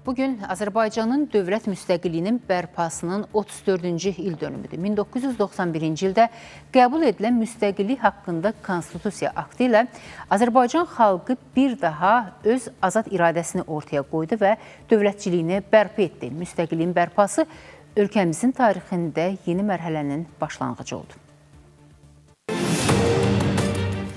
Bugün Azərbaycanın dövlət müstəqilliyinin bərpasının 34-cü il dönümüdür. 1991-ci ildə qəbul edilən müstəqillik haqqında konstitusiya aktı ilə Azərbaycan xalqı bir daha öz azad iradəsini ortaya qoydu və dövlətçiliyini bərpa etdi. Müstəqilliyin bərpası ölkəmizin tarixində yeni mərhələnin başlanğıcı oldu.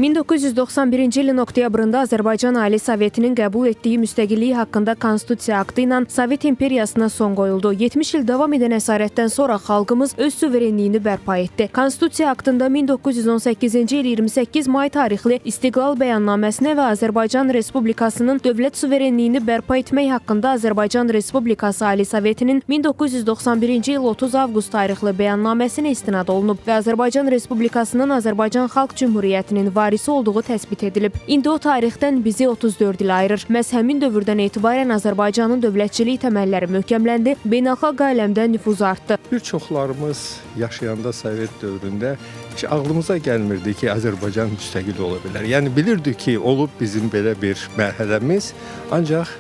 1991-ci ilin oktyabrında Azərbaycan Ali Sovetinin qəbul etdiyi müstəqillik haqqında konstitusiya aktı ilə Sovet imperiyasına son qoyuldu. 70 il davam edən əsarətdən sonra xalqımız öz suverenliyini bərpa etdi. Konstitusiya aktında 1918-ci il 28 may tarixli İstiqlal bəyannaməsinə və Azərbaycan Respublikasının dövlət suverenliyini bərpa etmək haqqında Azərbaycan Respublikası Ali Sovetinin 1991-ci il 30 avqust tarixli bəyannaməsinə istinad olunub və Azərbaycan Respublikasının Azərbaycan Xalq Cümhuriyyətinin varisi olduğu təsbit edilib. İndi o tarixdən bizi 34 il ayırır. Məhz həmin dövrdən etibarən Azərbaycanın dövlətçilik təməlləri möhkəmləndi, beynəlxalq aləmdə nüfuzu artdı. Bir çoxlarımız yaşayanda Sovet dövründə heç ağlımıza gəlmirdi ki, Azərbaycan müstəqil ola bilər. Yəni bilirdik ki, olub bizim belə bir mərhələmiz, ancaq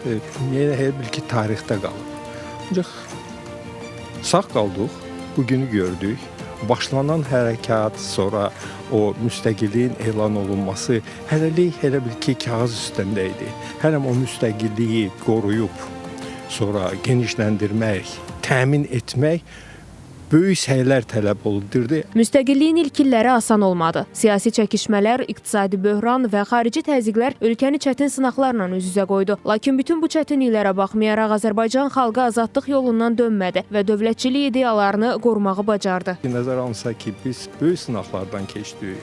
elə bil ki, tarixdə qalıb. Ancaq sağ qaldıq, bugünü gördük. Başlanan hərəkat, sonra o müstəqilliyin elan olunması hələlik elə bil ki, kağız üstündə idi. Hələm o müstəqilliyi qoruyub, sonra genişləndirmək, təmin etmək böyük səylər tələb olunurdu. Müstəqilliyin ilk illəri asan olmadı. Siyasi çəkişmələr, iqtisadi böhran və xarici təzyiqlər ölkəni çətin sınaqlarla üz-üzə qoydu. Lakin bütün bu çətinliklərə baxmayaraq Azərbaycan xalqı azadlıq yolundan dönmədi və dövlətçilik ideyalarını qorumağı bacardı. Nəzərə alınsa ki, biz böyük sınaqlardan keçdik.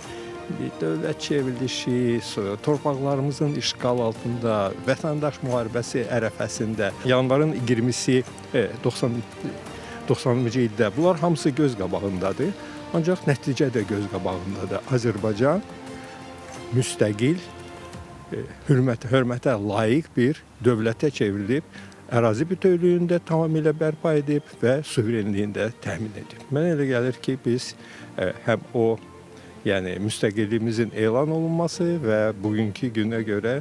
Dövlət çevrilişi, torpaqlarımızın işğal altında, vətəndaş müharibəsi ərəfəsində, yanvarın 20-si 90-cı ildə bunlar hamısı göz qabağındadır. Ancaq nəticə də göz qabağındadır. Azərbaycan müstəqil, hörmətə layiq bir dövlətə çevrilib, ərazi bütövlüyünü də tamamilə bərpa edib və suverenliyini də təmin edib. Mənə elə gəlir ki, biz həm o müstəqilliyimizin elan olunması və bugünkü günə görə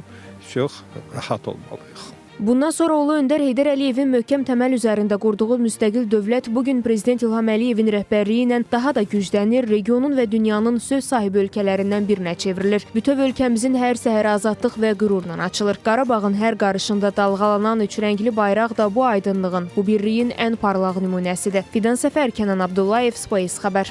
çox rahat olmalıyıq. Bundan sonra Ulu Öndər Heydər Əliyevin möhkəm təməl üzərində qurduğu müstəqil dövlət bugün Prezident İlham Əliyevin rəhbərliyi ilə daha da güclənir, regionun və dünyanın söz sahibi ölkələrindən birinə çevrilir. Bütöv ölkəmizin hər səhər azadlıq və qürurla açılır. Qarabağın hər qarışında dalğalanan üçrəngli bayraq da bu aydınlığın, bu birliyin ən parlaq nümunəsidir. Fidan Səfər, Kənan Abdullayev, Space xəbər.